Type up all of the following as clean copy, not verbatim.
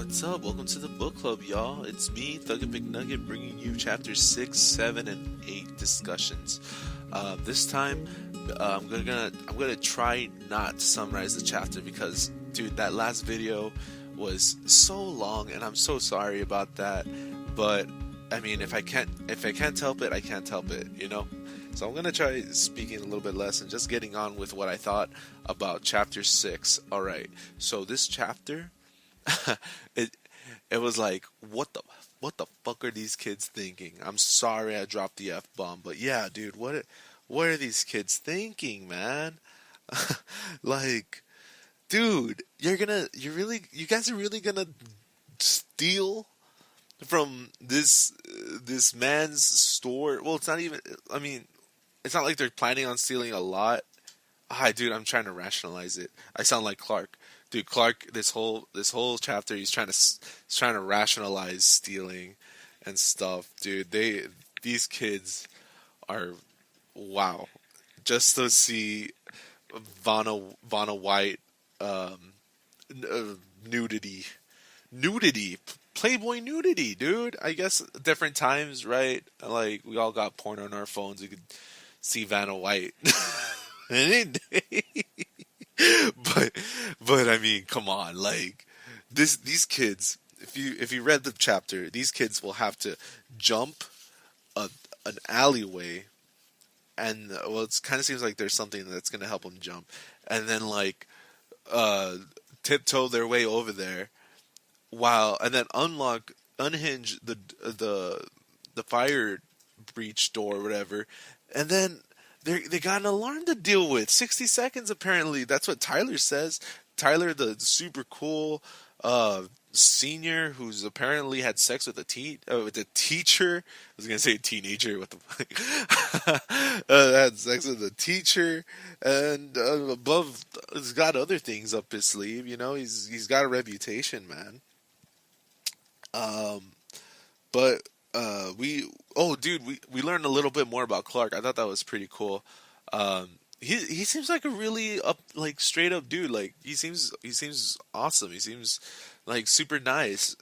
What's up? Welcome to the book club, y'all. It's me, Thugitmcnugget, bringing you chapters 6, 7, and 8 discussions. This time, I'm gonna try not to summarize the chapter because, dude, that last video was so long, and I'm so sorry about that. But I mean, if I can't help it, I can't help it, you know. So I'm gonna try speaking a little bit less and just getting on with what I thought about chapter 6. All right. So this chapter. it was like, what the fuck are these kids thinking? I'm sorry I dropped the F-bomb, but yeah, dude, what are these kids thinking, man? Like, dude, you guys are really gonna steal from this man's store? Well, it's not even, I mean, it's not like they're planning on stealing a lot. Dude, I'm trying to rationalize it. I sound like Clark. Dude, Clark, this whole chapter, he's trying to rationalize stealing and stuff. Dude, these kids are, wow. Just to see Vanna White nudity, Playboy nudity, dude. I guess different times, right? Like, we all got porn on our phones. We could see Vanna White. but I mean, come on, like these kids. If you read the chapter, these kids will have to jump an alleyway, and well, it kind of seems like there's something that's gonna help them jump, and then like tiptoe their way over there, and then unhinge the fire breach door or whatever, and then they got an alarm to deal with. 60 seconds, apparently. That's what Tyler says. Tyler, the super cool senior who's apparently had sex with a teacher. I was going to say teenager. What the fuck? Had sex with a teacher. And above, he's got other things up his sleeve. You know, he's got a reputation, man. But we learned a little bit more about Clark. I thought that was pretty cool. He seems like a really straight up dude. Like he seems awesome. He seems like super nice.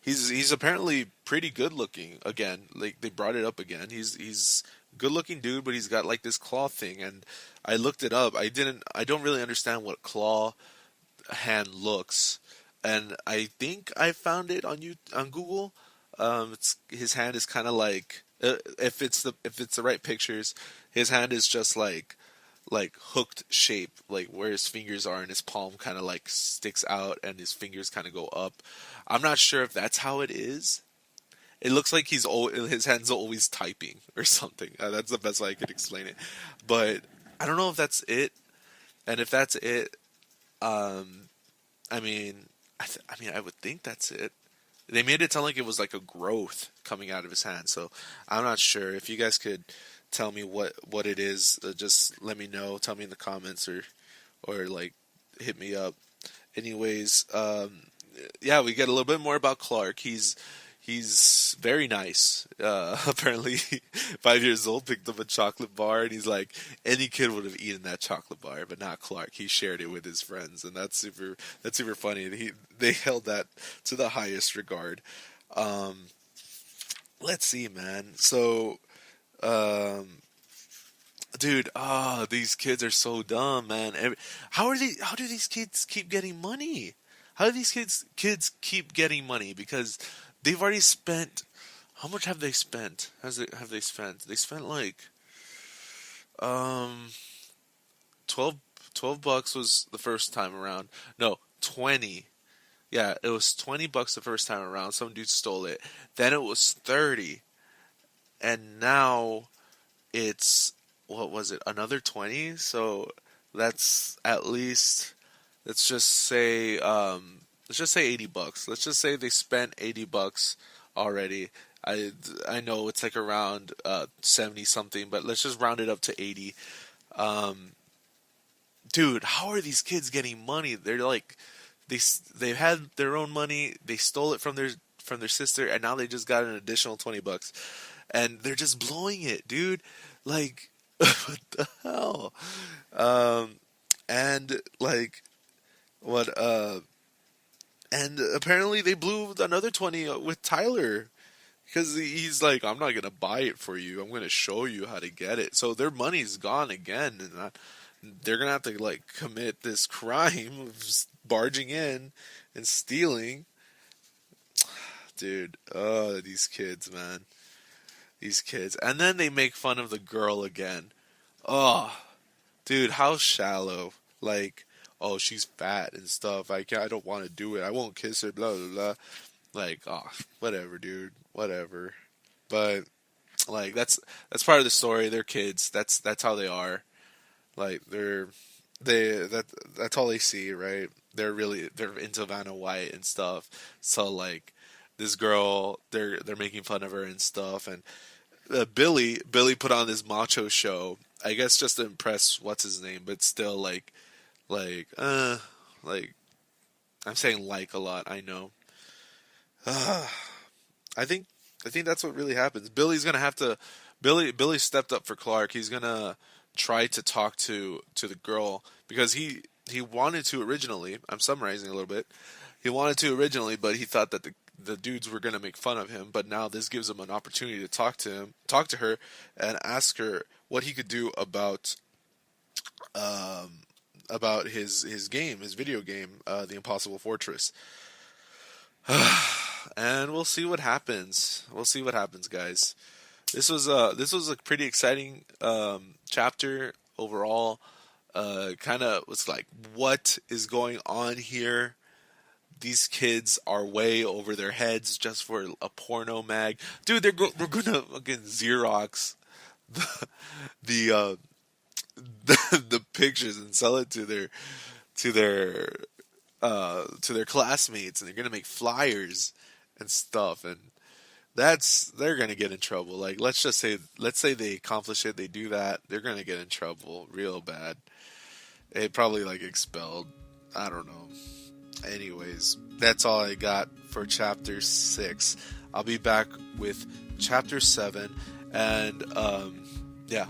He's apparently pretty good looking. Again, like they brought it up again. He's good looking dude, but he's got like this claw thing. And I looked it up. I don't really understand what claw hand looks, and I think I found it on Google. His hand is kind of like, if it's the right pictures, his hand is just like hooked shape, like where his fingers are, and his palm kind of like sticks out, and his fingers kind of go up. I'm not sure if that's how it is. It looks like his hand's always typing or something. That's the best way I could explain it. But I don't know if that's it, and if that's it, I mean, I would think that's it. They made it sound like it was like a growth coming out of his hand, so I'm not sure. If you guys could tell me what it is, just let me know. Tell me in the comments or like hit me up. Anyways, yeah, we get a little bit more about Clark. He's very nice. Apparently, 5 years old, picked up a chocolate bar, and he's like, any kid would have eaten that chocolate bar, but not Clark. He shared it with his friends, and that's super funny. They held that to the highest regard. Let's see, man. So, dude, these kids are so dumb, man. How do these kids keep getting money? How do these kids keep getting money? Because they've already spent. How much have they spent? Have they spent? They spent like 12 bucks was the first time around. No, 20. Yeah, it was $20 the first time around. Some dude stole it. Then it was 30. And now it's, what was it? Another 20? So that's at least, let's just say $80. Let's just say they spent $80 already. I know it's like around 70 something, but let's just round it up to 80. Dude, how are these kids getting money? They're like, they've had their own money, they stole it from their sister, and now they just got an additional $20, and they're just blowing it, dude. Like, what the hell? And like, what and apparently they blew another 20 with Tyler because he's like, I'm not gonna buy it for you. I'm gonna show you how to get it. So their money's gone again, and they're gonna have to like commit this crime of barging in and stealing. Dude, oh, these kids, man, these kids, and then they make fun of the girl again. Oh, dude, how shallow. Like, oh, she's fat and stuff. I don't want to do it. I won't kiss her. Blah blah blah. Like, oh, whatever, dude. Whatever. But like, that's part of the story. They're kids. That's how they are. Like, that's all they see, right? They're into Vanna White and stuff. So like, this girl, they're making fun of her and stuff. And Billy put on this macho show. I guess just to impress what's his name, but still like like I'm saying like a lot. I know. I think I think that's what really happens. Billy's gonna have to. Billy stepped up for Clark. He's gonna try to talk to the girl because he wanted to originally. I'm summarizing a little bit. He wanted to originally, but he thought that the dudes were gonna make fun of him. But now this gives him an opportunity to talk to her, and ask her what he could do um, about his game, his video game, The Impossible Fortress. And we'll see what happens. We'll see what happens, guys. This was a pretty exciting chapter overall. Kind of was like, what is going on here? These kids are way over their heads just for a porno mag, dude. They're gonna fucking Xerox the the, the pictures and sell it to their to their classmates, and they're gonna make flyers and stuff, and they're gonna get in trouble. Like, let's say they accomplish it, they do that, they're gonna get in trouble real bad. They probably like expelled. I don't know. Anyways, that's all I got for chapter 6. I'll be back with chapter 7, and yeah,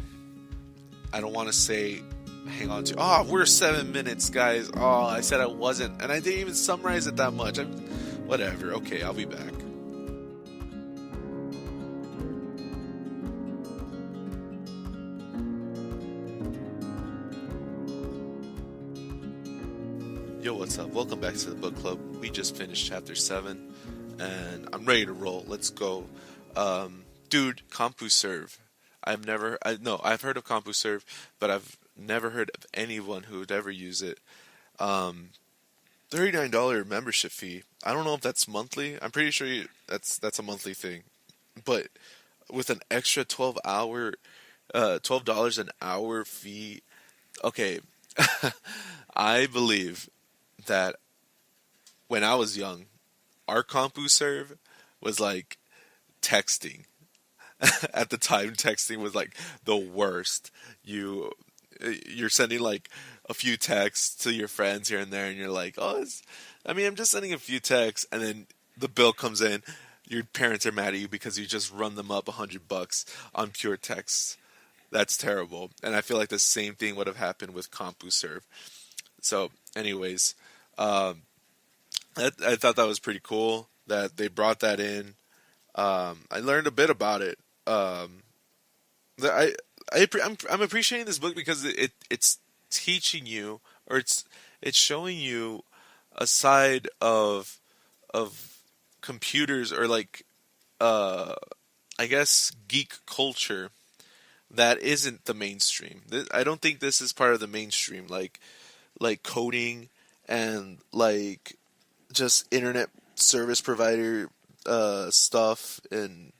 I don't want to say hang on to. Oh, we're 7 minutes, guys. Oh, I said I wasn't, and I didn't even summarize it that much. Whatever. Okay, I'll be back. Yo, what's up? Welcome back to the book club. We just finished chapter 7, and I'm ready to roll. Let's go. Dude, CompuServe. I've heard of CompuServe, but I've never heard of anyone who would ever use it. $39 membership fee. I don't know if that's monthly. I'm pretty sure that's a monthly thing. But with an extra $12 an hour fee. Okay. I believe that when I was young, our CompuServe was like texting. At the time, texting was like the worst. You're sending like a few texts to your friends here and there, and you're like, I'm just sending a few texts, and then the bill comes in. Your parents are mad at you because you just run them up $100 on pure texts. That's terrible. And I feel like the same thing would have happened with CompuServe. So, anyways, I thought that was pretty cool that they brought that in. I learned a bit about it. I'm appreciating this book because it's teaching you, or it's showing you a side of computers, or like I guess geek culture that isn't the mainstream. I don't think this is part of the mainstream, like coding and like just internet service provider stuff, and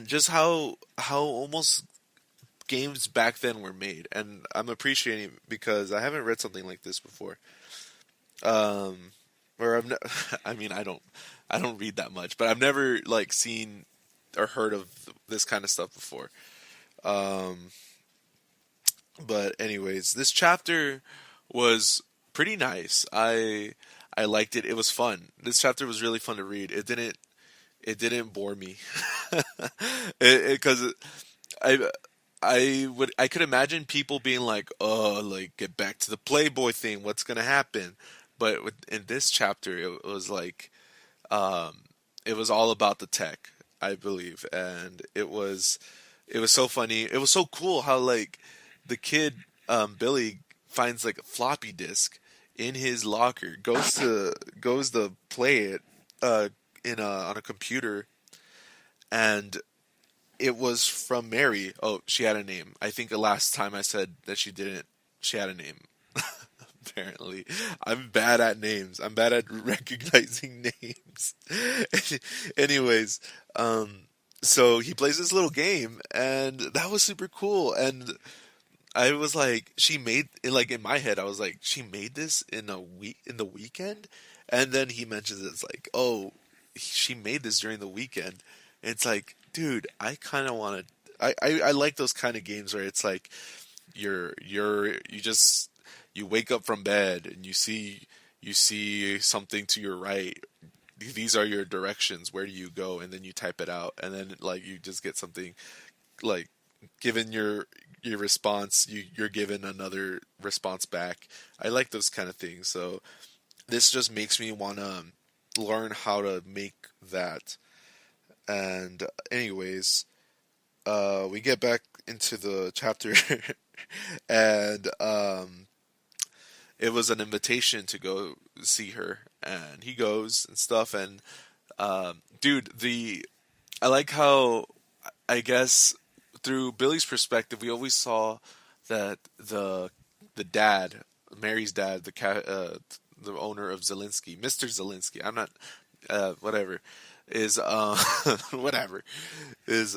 just how almost games back then were made. And I'm appreciating it because I haven't read something like this before. Or I mean, I don't read that much, but I've never like seen or heard of this kind of stuff before. But anyways, this chapter was pretty nice. I liked it. It was fun. This chapter was really fun to read. It didn't bore me. Because I could imagine people being like, oh, like, get back to the Playboy thing. What's gonna happen? but in this chapter, it was like um, it was all about the tech, I believe, and it was so funny. It was so cool how like the kid Billy finds like a floppy disk in his locker, goes to play it in a on a computer, and it was from Mary. Oh, she had a name. I think the last time I said that she didn't, she had a name. Apparently, I'm bad at names. I'm bad at recognizing names. Anyways, so he plays this little game, and that was super cool. And I was like, she made like in my head, I was like, she made this in a week in the weekend, and then he mentions it's like, oh, she made this during the weekend. And it's like, dude, I kind of want to. I like those kind of games where it's like you just you wake up from bed and you see something to your right. These are your directions. Where do you go? And then you type it out, and then like you just get something like given your response, you're given another response back. I like those kind of things. So this just makes me want to learn how to make that. And anyways, we get back into the chapter, and it was an invitation to go see her, and he goes and stuff. And dude, the I like how I guess through Billy's perspective, we always saw that the dad, Mary's dad, the owner of Zelensky, Mr. Zelensky. I'm not whatever is whatever is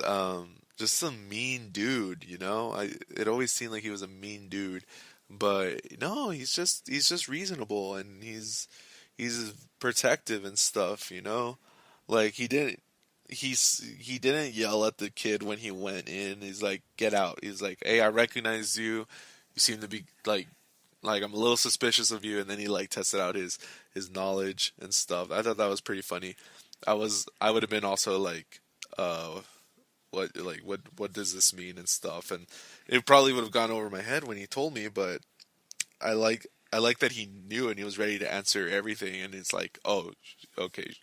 just some mean dude. You know, it always seemed like he was a mean dude, but no, he's just reasonable, and he's protective and stuff. You know, like he didn't yell at the kid when he went in. He's like, "Get out." He's like, "Hey, I recognize you. You seem to be like I'm a little suspicious of you." And then he like tested out his knowledge and stuff. I thought that was pretty funny. I would have been also like, what does this mean and stuff, and it probably would have gone over my head when he told me, but I like that he knew and he was ready to answer everything, and it's like, oh, okay,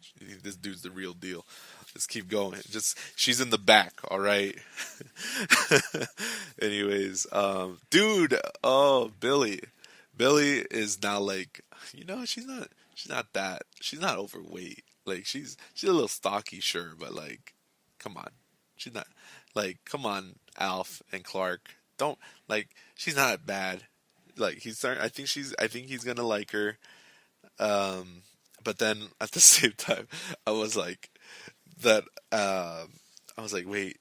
this dude's the real deal. Let's keep going. Just she's in the back, all right. Anyways, dude, oh Billy is now like, she's not overweight. Like she's a little stocky, sure, but like, come on, she's not like, come on, Alf and Clark, don't like, she's not bad. Like he's starting, I think he's gonna like her. But then at the same time, I was like that. I was like, wait,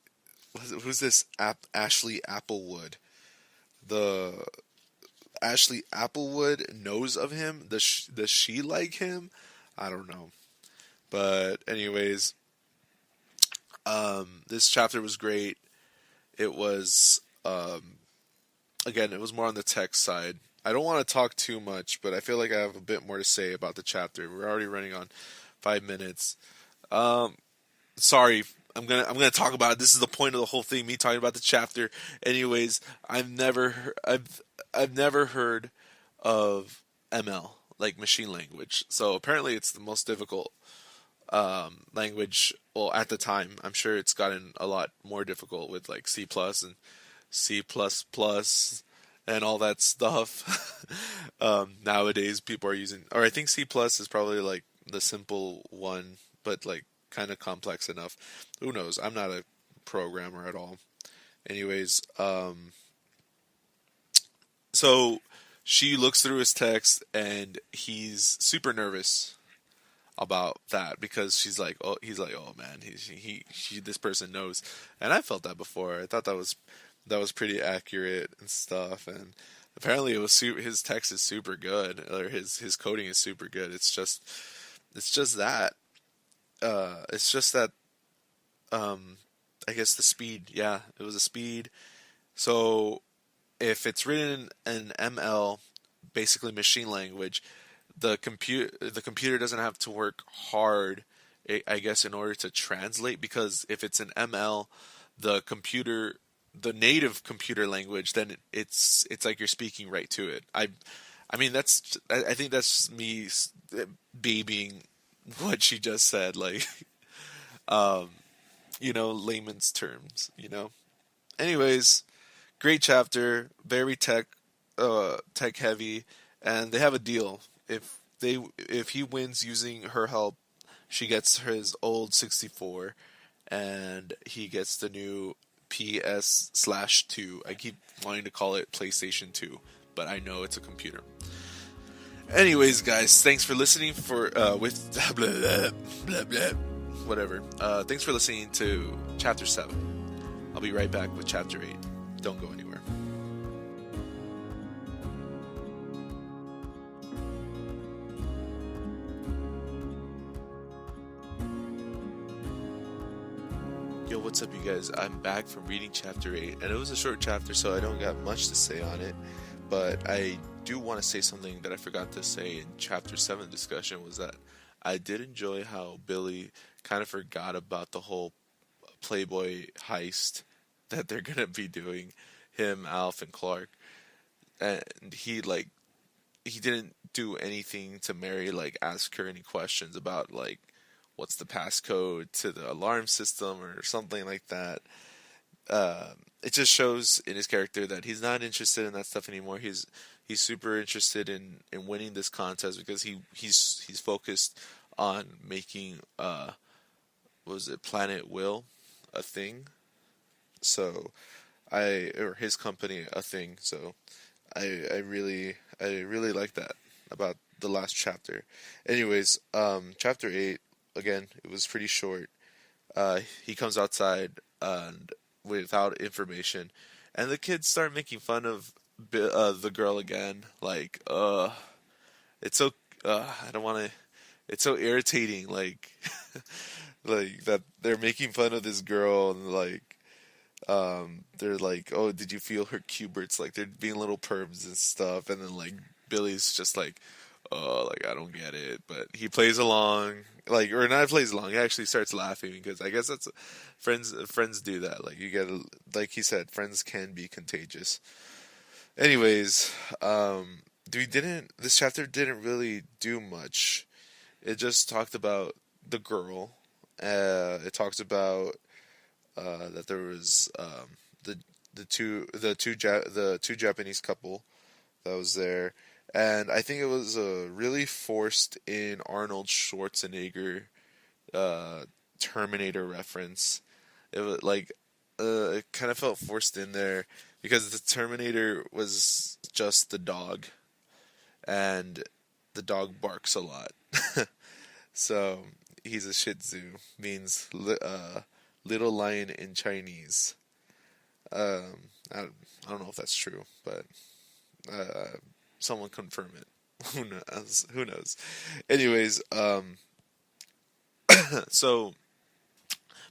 who's this? Ashley Applewood. The Ashley Applewood knows of him. Does she like him? I don't know. But anyways, this chapter was great. It was again, it was more on the tech side. I don't want to talk too much, but I feel like I have a bit more to say about the chapter. We're already running on 5 minutes. Um, Sorry, I'm gonna talk about it. This is the point of the whole thing. Me talking about the chapter. Anyways, I've never heard of ML, like machine language. So apparently, it's the most difficult language. Well, at the time, I'm sure it's gotten a lot more difficult with like C plus and C plus plus and all that stuff. Nowadays, people are using, or I think C plus is probably like the simple one, but like kind of complex enough. Who knows? I'm not a programmer at all. Anyways, so she looks through his text and he's super nervous about that because he's like, oh man, this person knows, and I felt that before. I thought that was pretty accurate and stuff, and apparently it was his text is super good, or his coding is super good. It's just that it's just that I guess the speed. Yeah, it was a speed. So if it's written in ML, basically machine language, the computer doesn't have to work hard, I guess, in order to translate, because if it's an ML, the computer, the native computer language, then it's like you're speaking right to it. I mean, I think that's me babying what she just said, like, um, layman's terms, Anyways, great chapter, very tech heavy, and they have a deal. If he wins using her help, she gets his old 64, and he gets the new PS/2. I keep wanting to call it PlayStation 2, but I know it's a computer. Anyways, guys, thanks for listening with blah, blah, blah, blah, whatever. Thanks for listening to Chapter 7. I'll be right back with Chapter 8. Don't go anywhere. Yo, what's up, you guys? I'm back from reading Chapter 8, and it was a short chapter, so I don't got much to say on it, but I do want to say something that I forgot to say in Chapter 7 discussion, was that I did enjoy how Billy kind of forgot about the whole Playboy heist that they're gonna be doing, him, Alf, and Clark, and he didn't do anything to Mary, like ask her any questions about like what's the passcode to the alarm system or something like that. It just shows in his character that he's not interested in that stuff anymore. He's super interested in winning this contest because he's focused on making what was it, Planet Will a thing. So or his company a thing. So I really like that about the last chapter. Anyways, chapter 8, again, it was pretty short. He comes outside and without information, and the kids start making fun of the girl again. Like, it's so I don't want to. It's so irritating. Like, like that they're making fun of this girl and like they're like, oh, did you feel her cuberts? Like they're being little pervs and stuff, and then like Billy's just like, oh, like I don't get it, but he plays along, like, or not plays along. He actually starts laughing because I guess that's friends do that. Like you get, like he said, friends can be contagious. Anyways, this chapter didn't really do much. It just talked about the girl. It talks about that there was the two Japanese couple that was there, and I think it was a really forced in Arnold Schwarzenegger Terminator reference. It was like it kind of felt forced in there because the Terminator was just the dog, and the dog barks a lot. So he's a Shih Tzu, means little lion in Chinese. I don't know if that's true, but someone confirm it. Who knows? Who knows? Anyways, so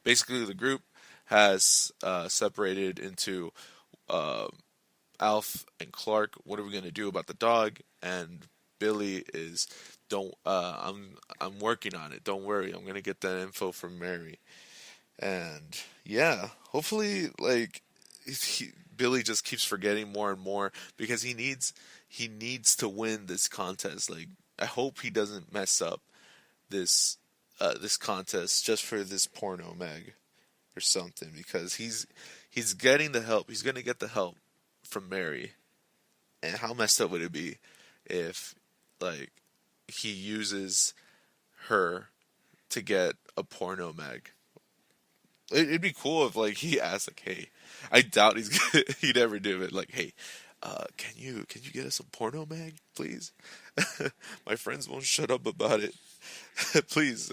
basically the group has separated into uh, Alf and Clark. What are we gonna do about the dog? And Billy is, don't. I'm working on it. Don't worry. I'm gonna get that info from Mary. And yeah, hopefully, like Billy just keeps forgetting more and more because he needs to win this contest. Like I hope he doesn't mess up this contest just for this porno mag or something, because he's getting the help. He's gonna get the help from Mary. And how messed up would it be if like he uses her to get a porno mag? It'd be cool if like he asked like, "Hey," I doubt he'd ever do it. Like, "Hey, can you get us a porno mag, please? My friends won't shut up about it. Please,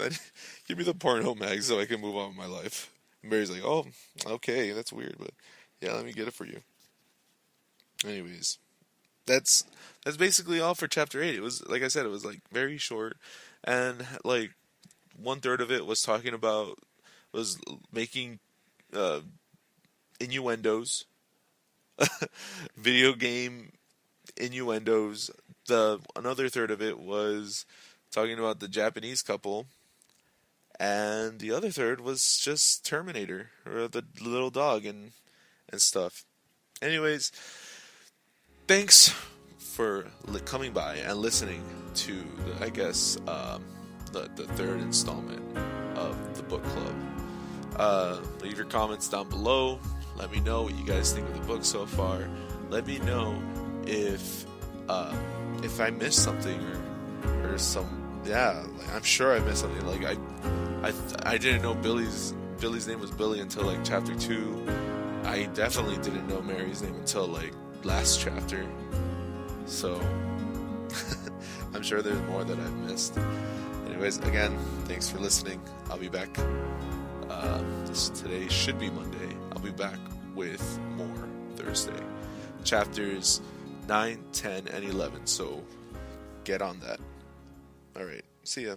give me the porno mag so I can move on with my life." And Mary's like, "Oh, okay, that's weird, but yeah, let me get it for you." Anyways, that's basically all for chapter 8. It was, like I said, it was like very short, and like 1/3 of it was making uh, innuendos, video game innuendos. The another third of it was talking about the Japanese couple, and the other third was just Terminator or the little dog and stuff. Anyways, thanks for coming by and listening to the, I guess, the third installment of the book club. Leave your comments down below. Let me know what you guys think of the book so far. Let me know if I missed something or some, yeah, like, I'm sure I missed something. Like I didn't know Billy's name was Billy until like chapter 2. I definitely didn't know Mary's name until like last chapter. So I'm sure there's more that I've missed. Anyways, again, thanks for listening. I'll be back. Today should be Monday. I'll be back with more Thursday. Chapters 9, 10, and 11. So get on that. Alright, see ya.